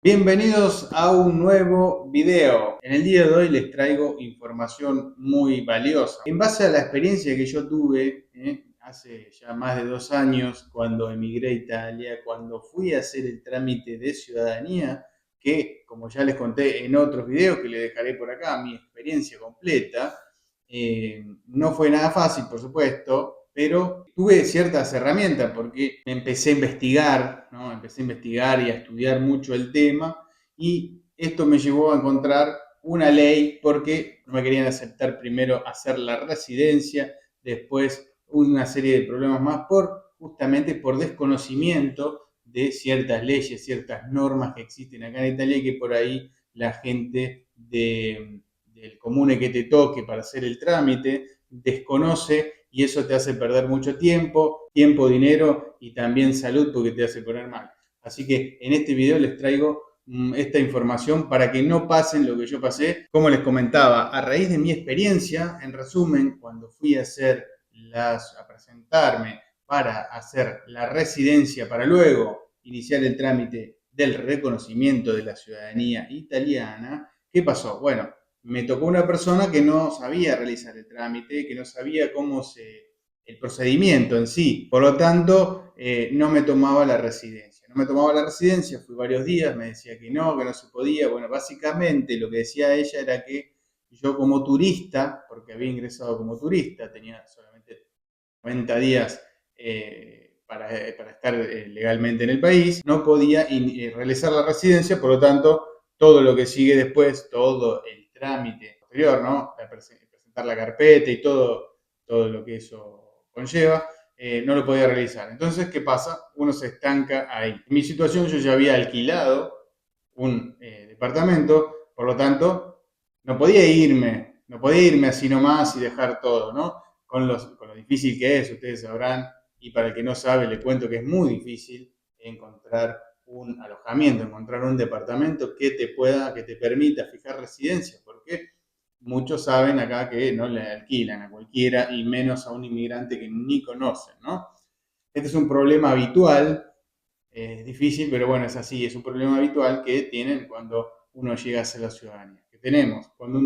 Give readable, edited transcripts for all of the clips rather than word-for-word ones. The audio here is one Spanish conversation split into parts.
Bienvenidos a un nuevo video. En el día de hoy les traigo información muy valiosa. En base a la experiencia que yo tuve hace ya más de 2 años, cuando emigré a Italia, cuando fui a hacer el trámite de ciudadanía, que como ya les conté en otros videos que les dejaré por acá, mi experiencia completa, no fue nada fácil, por supuesto, pero tuve ciertas herramientas porque empecé a investigar, ¿no? Empecé a investigar y a estudiar mucho el tema y esto me llevó a encontrar una ley porque no me querían aceptar primero hacer la residencia, después una serie de problemas más justamente por desconocimiento de ciertas leyes, ciertas normas que existen acá en Italia y que por ahí la gente del comune que te toque para hacer el trámite desconoce y eso te hace perder mucho tiempo, dinero y también salud porque te hace poner mal. Así que en este video les traigo esta información para que no pasen lo que yo pasé. Como les comentaba, a raíz de mi experiencia, en resumen, cuando fui a presentarme para hacer la residencia, para luego iniciar el trámite del reconocimiento de la ciudadanía italiana, ¿qué pasó? Bueno, me tocó una persona que no sabía realizar el trámite, que no sabía el procedimiento en sí. Por lo tanto, no me tomaba la residencia. No me tomaba la residencia, fui varios días, me decía que no se podía. Bueno, básicamente lo que decía ella era que yo como turista, porque había ingresado como turista, tenía solamente 90 días para estar legalmente en el país, no podía realizar la residencia, por lo tanto, todo lo que sigue después, todo el trámite posterior, ¿no? Presentar la carpeta y todo lo que eso conlleva, no lo podía realizar. Entonces, ¿qué pasa? Uno se estanca ahí. En mi situación yo ya había alquilado un departamento, por lo tanto, no podía irme así nomás y dejar todo, ¿no? Con lo difícil que es, ustedes sabrán, y para el que no sabe, le cuento que es muy difícil encontrar un alojamiento, encontrar un departamento que te permita fijar residencia, porque muchos saben acá que no le alquilan a cualquiera y menos a un inmigrante que ni conocen, ¿no? Este es un problema habitual, es difícil, pero bueno, es así, es un problema habitual que tienen cuando uno llega a hacer la ciudadanía, que tenemos, cuando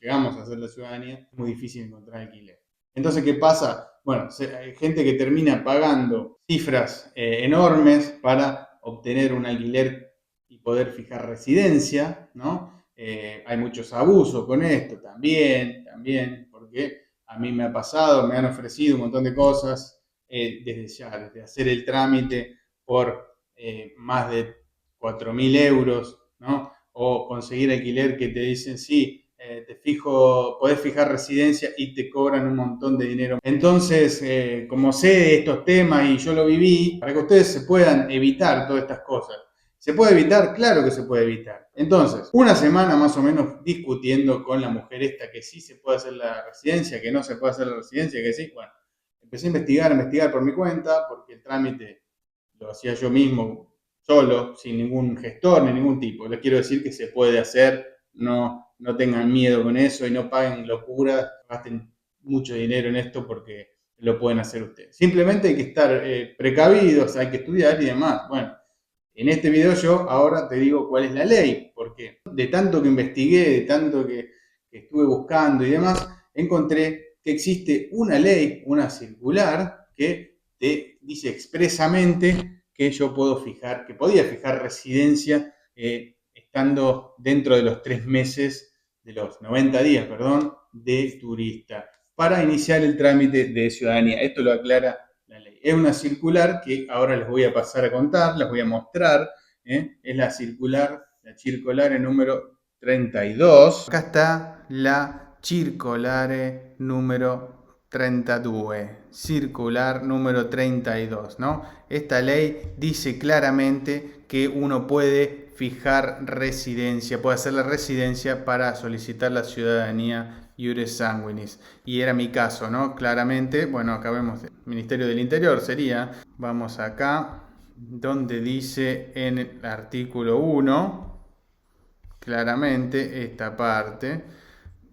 llegamos a hacer la ciudadanía, es muy difícil encontrar alquiler. Entonces, ¿qué pasa? Bueno, hay gente que termina pagando cifras enormes para obtener un alquiler y poder fijar residencia, ¿no? Hay muchos abusos con esto también, porque a mí me ha pasado, me han ofrecido un montón de cosas desde hacer el trámite por más de 4.000 euros, ¿no? O conseguir alquiler que te dicen, sí, podés fijar residencia y te cobran un montón de dinero. Entonces, como sé de estos temas y yo lo viví, para que ustedes se puedan evitar todas estas cosas. ¿Se puede evitar? Claro que se puede evitar. Entonces, una semana más o menos discutiendo con la mujer esta que sí se puede hacer la residencia, que no se puede hacer la residencia, que sí. Bueno, empecé a investigar por mi cuenta, porque el trámite lo hacía yo mismo, solo, sin ningún gestor ni ningún tipo. Les quiero decir que se puede hacer, no tengan miedo con eso y no paguen locuras, gasten mucho dinero en esto porque lo pueden hacer ustedes. Simplemente hay que estar precavidos, hay que estudiar y demás. Bueno, en este video yo ahora te digo cuál es la ley, porque de tanto que investigué, de tanto que estuve buscando y demás, encontré que existe una ley, una circular, que te dice expresamente que yo que podía fijar residencia estando dentro de los 3 meses, de los 90 días, perdón, de turista, para iniciar el trámite de ciudadanía. Esto lo aclara la ley. Es una circular que ahora les voy a pasar a contar, les voy a mostrar. Es la circolare número 32. Acá está la circolare número 32, circular número 32, ¿no? Esta ley dice claramente que uno puede fijar residencia, puede hacer la residencia para solicitar la ciudadanía iure sanguinis. Y era mi caso, ¿no? Claramente, bueno, acá vemos el Ministerio del Interior, sería, vamos acá, donde dice en el artículo 1, claramente esta parte,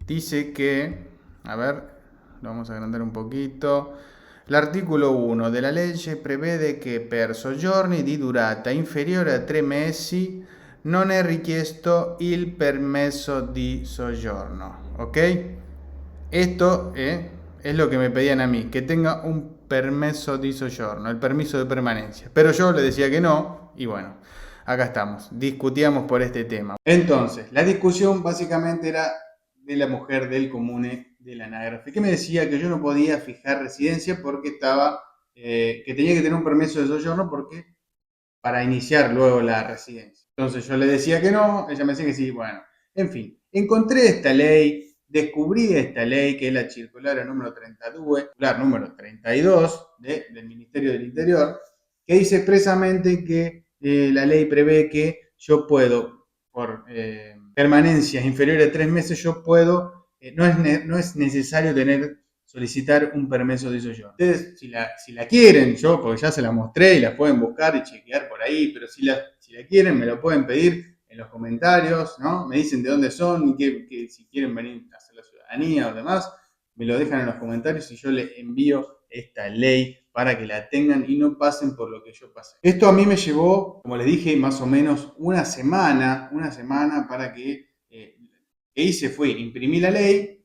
dice que, a ver, lo vamos a agrandar un poquito. L'articolo 1 della legge prevede che per soggiorni di durata inferiore a 3 mesi non è richiesto il permeso di soggiorno, ¿ok? Esto es lo que me pedían a mí, que tenga un permiso de sojourno, el permiso de permanencia. Pero yo le decía que no, y bueno, acá estamos, discutíamos por este tema. Entonces, la discusión básicamente era de la mujer del comune de la anagrafe, que me decía que yo no podía fijar residencia porque estaba, que tenía que tener un permiso de sojourno porque para iniciar luego la residencia. Entonces yo le decía que no, ella me decía que sí, bueno, en fin, encontré esta ley, descubrí esta ley que es la circular número 32, circular número 32 del Ministerio del Interior, que dice expresamente que la ley prevé que yo puedo, por permanencias inferiores a 3 meses, yo puedo, no es necesario solicitar un permiso de sojourno. Ustedes, si la quieren, yo, porque ya se la mostré y la pueden buscar y chequear por ahí, pero si la quieren, me lo pueden pedir en los comentarios, ¿no? Me dicen de dónde son y que si quieren venir a hacer la ciudadanía o demás, me lo dejan en los comentarios y yo les envío esta ley para que la tengan y no pasen por lo que yo pasé. Esto a mí me llevó, como les dije, más o menos una semana para que hice fue imprimir la ley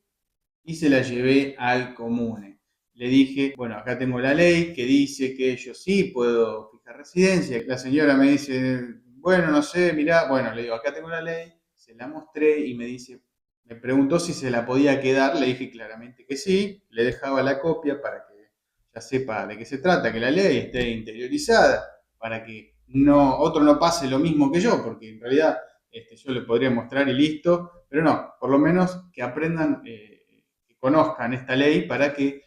y se la llevé al comune. Le dije, bueno, acá tengo la ley que dice que yo sí puedo fijar residencia. La señora me dice, bueno, no sé, mirá, bueno, le digo, acá tengo la ley, se la mostré y me dice, me preguntó si se la podía quedar, le dije claramente que sí, le dejaba la copia para que ya sepa de qué se trata, que la ley esté interiorizada, para que otro no pase lo mismo que yo, porque en realidad yo le podría mostrar y listo, pero no, por lo menos que aprendan, que conozcan esta ley para que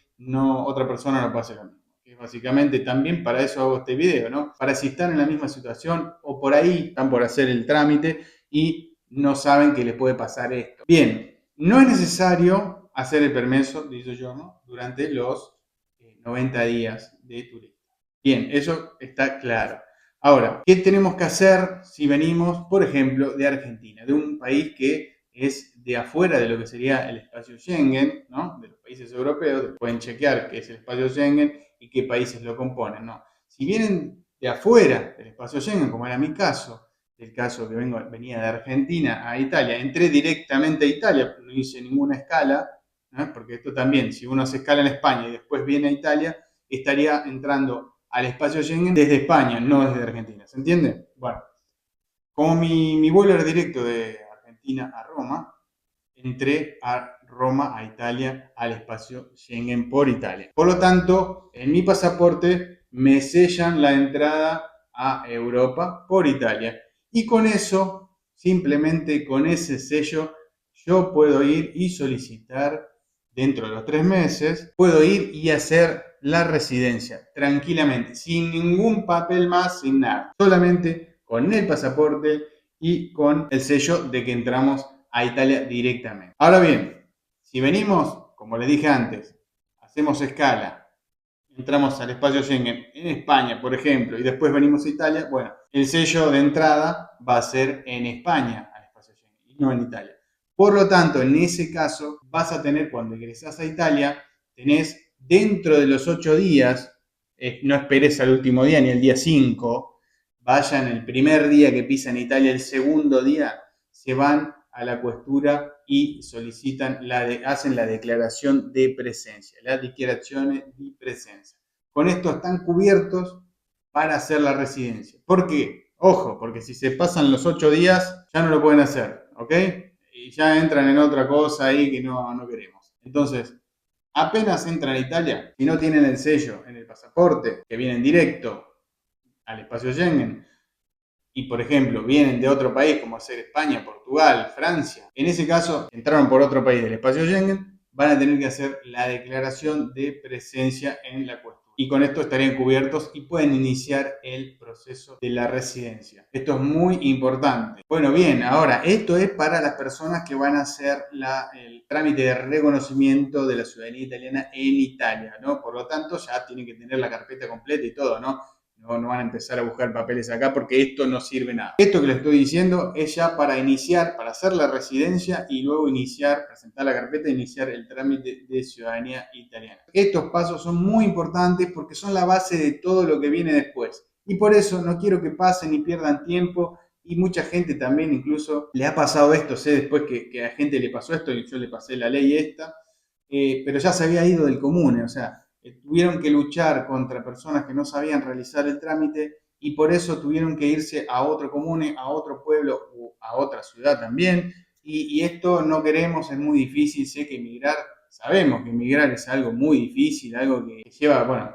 otra persona no pase lo mismo. Que básicamente también para eso hago este video, ¿no? Para si están en la misma situación o por ahí están por hacer el trámite y no saben que les puede pasar esto. Bien, no es necesario hacer el permiso de sojourno durante los 90 días de turismo. Bien, eso está claro. Ahora, ¿qué tenemos que hacer si venimos, por ejemplo, de Argentina, de un país que es de afuera de lo que sería el espacio Schengen, ¿no? De los países europeos? Pueden chequear qué es el espacio Schengen y qué países lo componen, ¿no? Si vienen de afuera del espacio Schengen, como era mi caso, el caso que venía de Argentina a Italia, entré directamente a Italia, no hice ninguna escala, ¿no? Porque esto también, si uno hace escala en España y después viene a Italia, estaría entrando al espacio Schengen desde España, no desde Argentina. ¿Se entiende? Bueno, como mi vuelo era directo de Argentina a Roma, entré a Roma, a Italia, al espacio Schengen por Italia. Por lo tanto, en mi pasaporte me sellan la entrada a Europa por Italia. Y con eso, simplemente con ese sello, yo puedo ir y solicitar dentro de los 3 meses, puedo ir y hacer la residencia tranquilamente, sin ningún papel más, sin nada. Solamente con el pasaporte y con el sello de que entramos a Italia directamente. Ahora bien, si venimos, como les dije antes, hacemos escala, entramos al espacio Schengen en España, por ejemplo, y después venimos a Italia, bueno, el sello de entrada va a ser en España al espacio Schengen y no en Italia. Por lo tanto, en ese caso, vas a tener, cuando ingresás a Italia, tenés dentro de los 8 días, no esperes al último día ni el día 5, vayan el primer día que pisan Italia, el segundo día, se van a la questura y solicitan, hacen la declaración de presencia, la dichiarazione di presencia. Con esto están cubiertos para hacer la residencia. ¿Por qué? Ojo, porque si se pasan los 8 días, ya no lo pueden hacer, ¿ok? Y ya entran en otra cosa ahí que no queremos. Entonces, apenas entran a Italia, si no tienen el sello en el pasaporte, que vienen directo al espacio Schengen, y por ejemplo vienen de otro país como ser España, Portugal, Francia, en ese caso entraron por otro país del espacio Schengen, van a tener que hacer la declaración de presencia en la cuestión. Y con esto estarían cubiertos y pueden iniciar el proceso de la residencia. Esto es muy importante. Bueno, bien, ahora, esto es para las personas que van a hacer el trámite de reconocimiento de la ciudadanía italiana en Italia, ¿no? Por lo tanto, ya tienen que tener la carpeta completa y todo, ¿no? No van a empezar a buscar papeles acá porque esto no sirve nada. Esto que les estoy diciendo es ya para iniciar, para hacer la residencia y luego presentar la carpeta e iniciar el trámite de ciudadanía italiana. Estos pasos son muy importantes porque son la base de todo lo que viene después. Y por eso no quiero que pasen y pierdan tiempo y mucha gente también incluso le ha pasado esto, sé después que a gente le pasó esto y yo le pasé la ley esta, pero ya se había ido del comune, o sea, tuvieron que luchar contra personas que no sabían realizar el trámite y por eso tuvieron que irse a otro comune, a otro pueblo o a otra ciudad también. Y esto no queremos, es muy difícil, sé que emigrar, sabemos que emigrar es algo muy difícil, algo que lleva, bueno,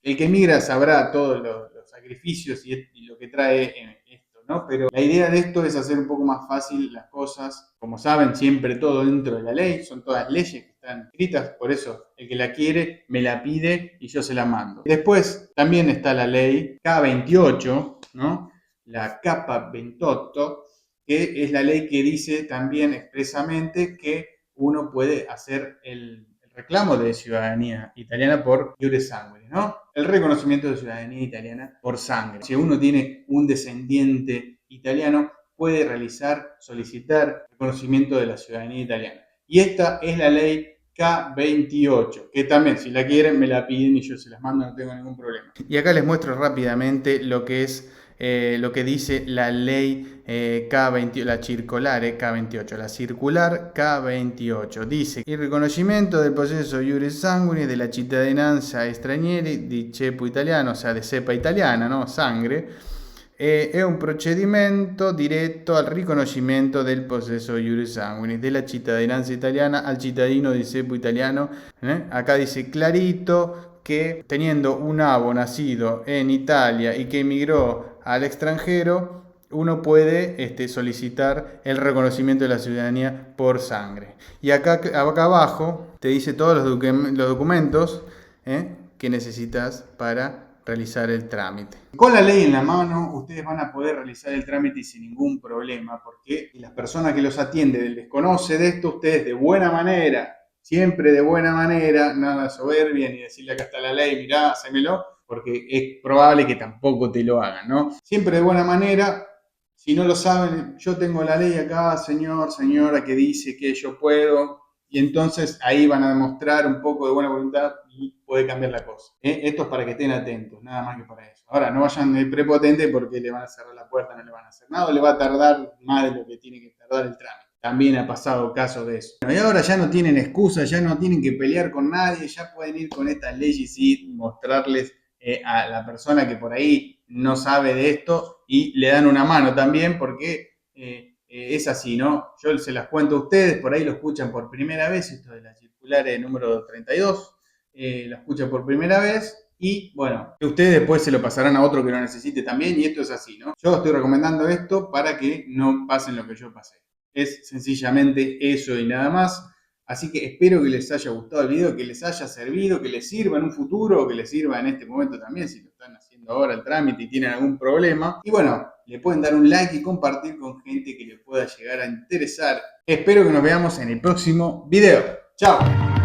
el que emigra sabrá todos los sacrificios y lo que trae esto, ¿no? Pero la idea de esto es hacer un poco más fácil las cosas. Como saben, siempre todo dentro de la ley, son todas leyes que están escritas, por eso el que la quiere me la pide y yo se la mando. Después también está la ley K28, ¿no? La Capa 28, que es la ley que dice también expresamente que uno puede hacer el reclamo de ciudadanía italiana por iure sanguinis, ¿no? El reconocimiento de ciudadanía italiana por sangre. Si uno tiene un descendiente italiano, puede solicitar reconocimiento de la ciudadanía italiana. Y esta es la ley K28, que también si la quieren me la piden y yo se las mando, no tengo ningún problema. Y acá les muestro rápidamente lo que es lo que dice la ley K28, la circolare K28, la circular K28. Dice: il riconoscimento del possesso iuris sanguinis della cittadinanza stranieri di ceppo italiano, o sea, de cepa italiana, no? Sangre, è un procedimento diretto al riconoscimento del possesso iuris sanguinis della cittadinanza italiana al cittadino di cepo italiano. Acá dice clarito que teniendo un abo nacido en Italia y que emigró al extranjero, uno puede solicitar el reconocimiento de la ciudadanía por sangre. Y acá abajo te dice todos los documentos que necesitas para realizar el trámite. Con la ley en la mano, ustedes van a poder realizar el trámite sin ningún problema, porque las personas que los atienden les conoce de esto, ustedes de buena manera, siempre de buena manera, nada soberbia, ni decirle acá está la ley, mirá, hacémelo, porque es probable que tampoco te lo hagan, ¿no? Siempre de buena manera. Si no lo saben, yo tengo la ley acá, señor, señora, que dice que yo puedo, y entonces ahí van a demostrar un poco de buena voluntad y puede cambiar la cosa. Esto es para que estén atentos, nada más que para eso. Ahora, no vayan de prepotente porque le van a cerrar la puerta, no le van a hacer nada, o le va a tardar más de lo que tiene que tardar el trámite. También ha pasado casos de eso. Bueno, y ahora ya no tienen excusa, ya no tienen que pelear con nadie, ya pueden ir con estas leyes y mostrarles a la persona que por ahí no sabe de esto y le dan una mano también porque es así, ¿no? Yo se las cuento a ustedes, por ahí lo escuchan por primera vez, esto de la circular número 32, lo escuchan por primera vez y bueno, que ustedes después se lo pasarán a otro que lo necesite también y esto es así, ¿no? Yo estoy recomendando esto para que no pasen lo que yo pasé. Es sencillamente eso y nada más. Así que espero que les haya gustado el video, que les haya servido, que les sirva en un futuro o que les sirva en este momento también si lo están haciendo ahora el trámite y tienen algún problema. Y bueno, le pueden dar un like y compartir con gente que le pueda llegar a interesar. Espero que nos veamos en el próximo video. ¡Chao!